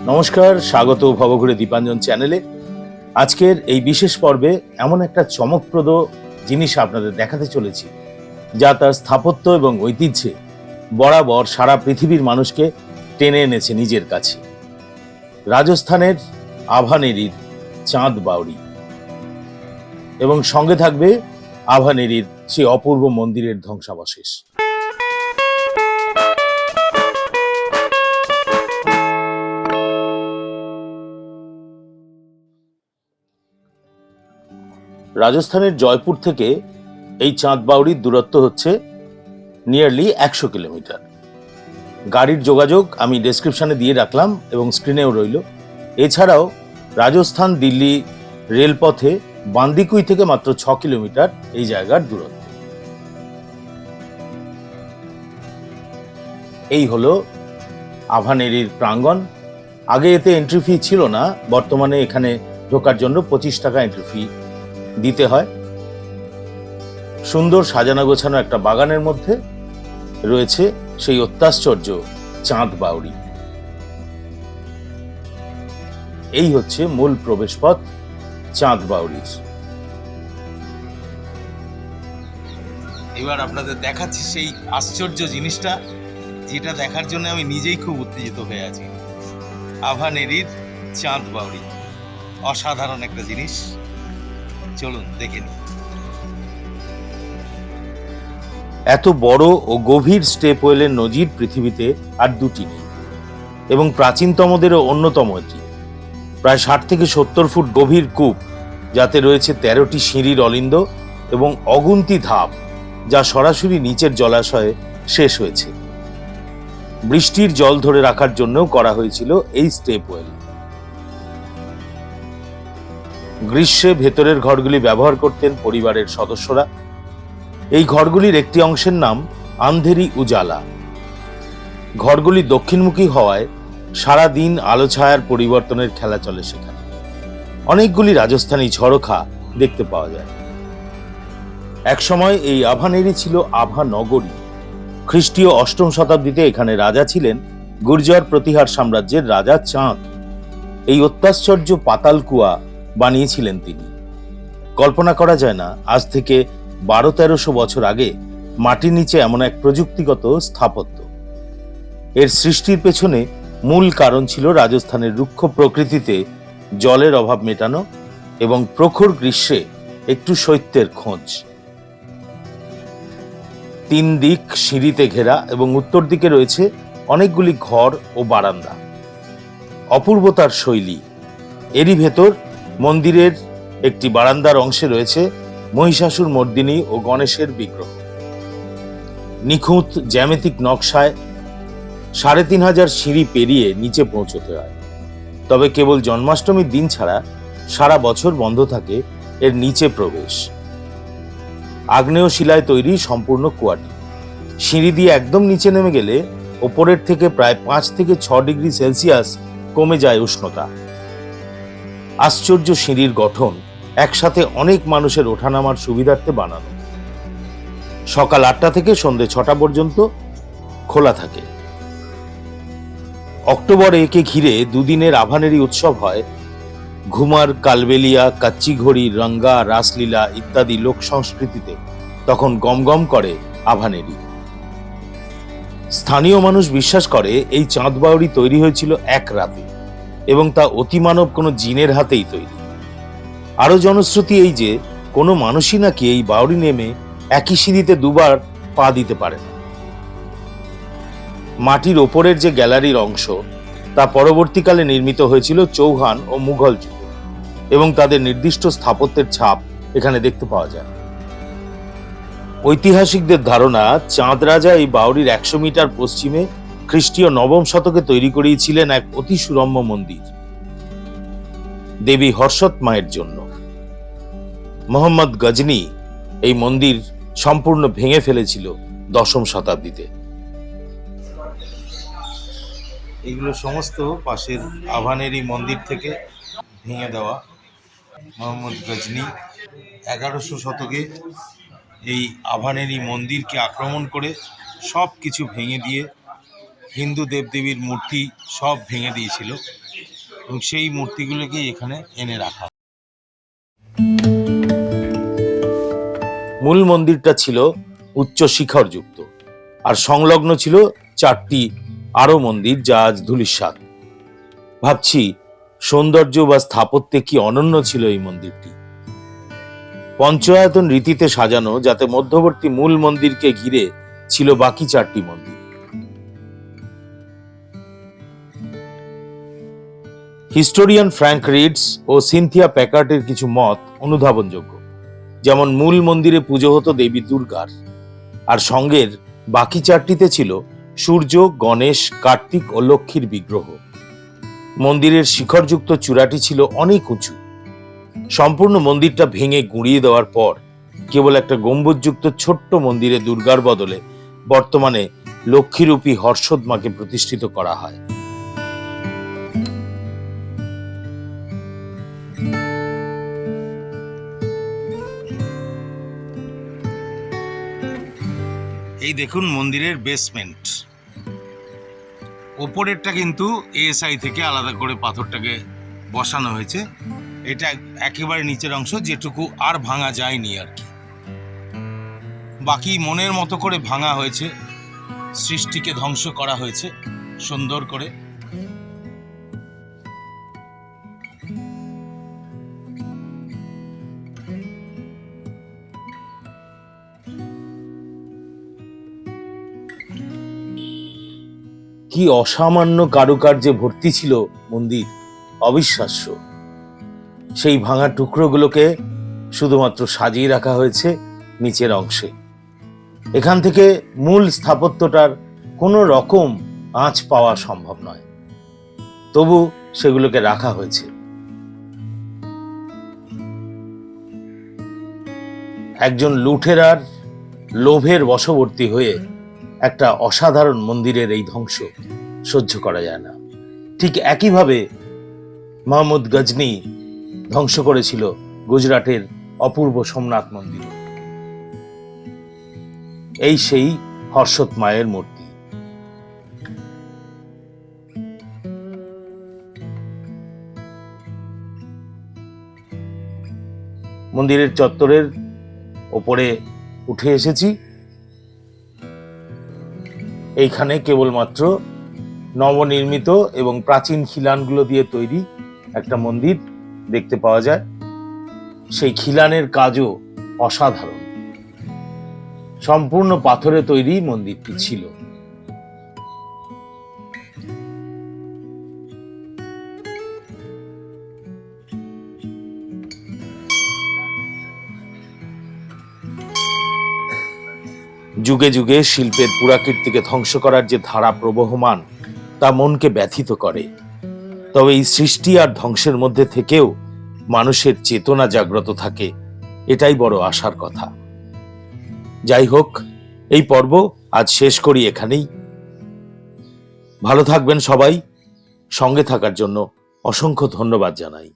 নমস্কার, স্বাগত ভবঘুরে দীপাঞ্জন চ্যানেলে। আজকের এই বিশেষ পর্বে এমন একটা চমকপ্রদ জিনিস আপনাদের দেখাতে চলেছি, যা তার স্থাপত্য এবং ঐতিহ্যে বরাবর সারা পৃথিবীর মানুষকে টেনে এনেছে নিজের কাছে। রাজস্থানের আভানেরির চাঁদ বাউরি, এবং সঙ্গে থাকবে আভানেরির সেই অপূর্ব মন্দিরের ধ্বংসাবশেষ। রাজস্থানের জয়পুর থেকে এই চাঁদ বাউরির দূরত্ব হচ্ছে নিয়ারলি 100 কিলোমিটার। গাড়ির যোগাযোগ আমি ডেসক্রিপশনে দিয়ে রাখলাম এবং স্ক্রিনেও রইল। এছাড়াও রাজস্থান দিল্লি রেলপথে বান্দিকুই থেকে মাত্র 6 কিলোমিটার এই জায়গার দূরত্ব। এই হলো আভানেরির প্রাঙ্গণ। আগে এতে এন্ট্রি ফি ছিল না, বর্তমানে এখানে ঢোকার জন্য 25 টাকা এন্ট্রি ফি দিতে হয়। সুন্দর সাজানো গোছানো একটা বাগানের মধ্যে রয়েছে সেই অত্যাশ্চর্য চাঁদ বাউরি। এই হচ্ছে মূল প্রবেশপথ চাঁদ বাউরির। এবার আপনাদের দেখাচ্ছি সেই আশ্চর্য জিনিসটা, যেটা দেখার জন্য আমি নিজেই খুব উত্তেজিত হয়ে আছি। আভানেরির চাঁদ বাউরি অসাধারণ একটা জিনিস, চলুন দেখে নিই। এত বড় ও গভীর স্টেপওয়েলের নজির পৃথিবীতে আর দুটি নেই, এবং প্রাচীনতমদেরও অন্যতম এটি। প্রায় 60 থেকে 70 ফুট গভীর কূপ, যাতে রয়েছে 13টি সিঁড়ির অলিন্দ এবং অগুন্তি ধাপ, যা সরাসরি নিচের জলাশয়ে শেষ হয়েছে। বৃষ্টির জল ধরে রাখার জন্যও করা হয়েছিল এই স্টেপওয়েল। গ্রীষ্মে ভেতরের ঘরগুলি ব্যবহার করতেন পরিবারের সদস্যরা। এই ঘরগুলির একটি অংশের নাম আন্ধেরি উজালা। ঘরগুলি দক্ষিণমুখী হওয়ায় সারা দিন আলো ছায়ার পরিবর্তনের খেলা চলে সেখানে। অনেকগুলি রাজস্থানী ঝড়োখা দেখতে পাওয়া যায়। একসময় এই আভানেরি ছিল আভা নগরী। খ্রিস্টীয় 8ম শতাব্দীতে এখানে রাজা ছিলেন গুর্জর প্রতিহার সাম্রাজ্যের রাজা চাঁদ। এই অত্যাশ্চর্য পাতাল কুয়া বানিয়েছিলেন তিনি। কল্পনা করা যায় না আজ থেকে 1200-1300 বছর আগে মাটির নিচে এমন এক প্রযুক্তিগত স্থাপত্য। এর সৃষ্টির পেছনে মূল কারণ ছিল রাজস্থানের রুক্ষ প্রকৃতিতে জলের অভাব মেটানো এবং প্রখর গ্রীষ্মে একটু শৈত্যের খোঁজ। 3 দিক সিঁড়িতে ঘেরা এবং উত্তর দিকে রয়েছে অনেকগুলি ঘর ও বারান্দা। অপূর্বতার শৈলী। এরই ভেতর মন্দিরের একটি বারান্দার অংশে রয়েছে মহিষাসুর মর্দিনী ও গণেশের বিগ্রহ। নিখুঁত জ্যামিতিক নকশায় 3500 সিঁড়ি পেরিয়ে নিচে পৌঁছতে হয়। তবে কেবল জন্মাষ্টমীর দিন ছাড়া সারা বছর বন্ধ থাকে এর নিচে প্রবেশ। আগ্নেয় শিলায় তৈরি সম্পূর্ণ কুয়াটি। সিঁড়ি দিয়ে একদম নিচে নেমে গেলে ওপরের থেকে প্রায় 5 থেকে 6 ডিগ্রি সেলসিয়াস কমে যায় উষ্ণতা। আশ্চর্য সিঁড়ির গঠন একসাথে অনেক মানুষের ওঠানামার সুবিধার্থে বানানো। সকাল 8টা থেকে সন্ধ্যে 6টা পর্যন্ত খোলা থাকে। অক্টোবরে একে ঘিরে দুদিনের আভানেরি উৎসব হয়। ঘুমার, কালবেলিয়া, কাচ্চি ঘড়ি, রঙ্গা, রাসলীলা ইত্যাদি লোক সংস্কৃতিতে তখন গমগম করে আভানেরি। স্থানীয় মানুষ বিশ্বাস করে এই চাঁদ বাউরি তৈরি হয়েছিল এক রাতে, এবং তা অতিমানব কোনো জিনের হাতেই তৈরি। আরো জনশ্রুতি এই যে কোনো মানুষই নাকি এই বাউরি নেমে একই সিঁড়িতে দুবার পা দিতে পারে না। মাটির ওপরের যে গ্যালারির অংশ, তা পরবর্তীকালে নির্মিত হয়েছিল চৌহান ও মুঘল যুগে, এবং তাদের নির্দিষ্ট স্থাপত্যের ছাপ এখানে দেখতে পাওয়া যায়। ঐতিহাসিকদের ধারণা চাঁদ রাজা এই বাউরির 100 মিটার পশ্চিমে খ্রিস্টীয় 9ম শতকে তৈরি করিয়েছিলেন এক অতি সুরম্য মন্দির দেবী হর্ষত মায়ের জন্য। মোহাম্মদ গজনী এই মন্দির সম্পূর্ণ ভেঙে ফেলেছিল 10ম শতাব্দীতে। এগুলো সমস্ত পাশের আভানেরি মন্দির থেকে ভেঙে দেওয়া। মোহাম্মদ গজনী 1100 শতকে এই আভানেরি মন্দিরকে আক্রমণ করে সব কিছু ভেঙে দিয়ে হিন্দু দেবদেবীর মূর্তি সব ভেঙে দিয়েছিল এবং সেই মূর্তিগুলোকে এখানে এনে রাখা। মূল মন্দিরটা ছিল উচ্চ শিখরযুক্ত, আর সংলগ্ন ছিল 4টি আরো মন্দির, যা আজ ধূলিসাৎ। ভাবছি সৌন্দর্য বা স্থাপত্যে কি অনন্য ছিল এই মন্দিরটি। পঞ্চআয়তন রীতিতে সাজানো, যাতে মধ্যবর্তী মূল মন্দিরকে ঘিরে ছিল বাকি 4টি মন্দির। হিস্টোরিয়ান ফ্র্যাঙ্ক রিডস ও সিনথিয়া প্যাকার্টের কিছু মত অনুধাবনযোগ্য। যেমন মূল মন্দিরে পুজো হতো দেবী দুর্গার, আর সঙ্গের বাকি 4টিতে ছিল সূর্য, গণেশ, কার্তিক ও লক্ষ্মীর বিগ্রহ। মন্দিরের শিখরযুক্ত চূড়াটি ছিল অনেক উঁচু। সম্পূর্ণ মন্দিরটা ভেঙে গুঁড়িয়ে দেওয়ার পর কেবল একটা গম্বুজযুক্ত ছোট্ট মন্দিরে দুর্গার বদলে বর্তমানে লক্ষ্মীরূপী হর্ষদ মাকে প্রতিষ্ঠিত করা হয়। এই দেখুন মন্দিরের বেসমেন্ট, ওপরেরটা কিন্তু এএসআই থেকে আলাদা করে পাথরটাকে বসানো হয়েছে। এটা একেবারে নিচের অংশ, যেটুকু আর ভাঙা যায়নি আর কি। বাকি মনের মতো করে ভাঙা হয়েছে, সৃষ্টিকে ধ্বংস করা হয়েছে সুন্দর করে। কি অসামান্য কারুকার্যে ভর্তি ছিল মন্দির, অবিশ্বাস্য। সেই ভাঙা টুকরোগুলোকে শুধুমাত্র সাজিয়ে রাখা হয়েছে নিচের অংশে। এখান থেকে মূল স্থাপত্যটার কোনো রকম আঁচ পাওয়া সম্ভব নয়, তবু সেগুলোকে রাখা হয়েছে। একজন লুঠেরার লোভের বশবর্তী হয়ে একটা অসাধারণ মন্দিরের এই ধ্বংস সহ্য করা যায় না। ঠিক একইভাবে মাহমুদ গজনী ধ্বংস করেছিল গুজরাটের অপূর্ব সোমনাথ মন্দির। এই সেই হর্ষদ মায়ের মূর্তি। মন্দিরের চত্বরের ওপরে উঠে এসেছি। এইখানে কেবলমাত্র নবনির্মিত এবং প্রাচীন খিলানগুলো দিয়ে তৈরি একটা মন্দির দেখতে পাওয়া যায়। সেই খিলানের কাজও অসাধারণ। সম্পূর্ণ পাথরে তৈরি মন্দিরটি ছিল। যুগে যুগে শিল্পের পুরাকীর্তিকে ধ্বংস করার যে ধারা প্রবহমান, তা মনকে ব্যথিত করে। তবে এই সৃষ্টি আর ধ্বংসের মধ্যে থেকেও মানুষের চেতনা জাগ্রত থাকে, এটাই বড় আশার কথা। যাই হোক, এই পর্ব আজ শেষ করি এখানেই। ভালো থাকবেন সবাই। সঙ্গে থাকার জন্য অসংখ্য ধন্যবাদ জানাই।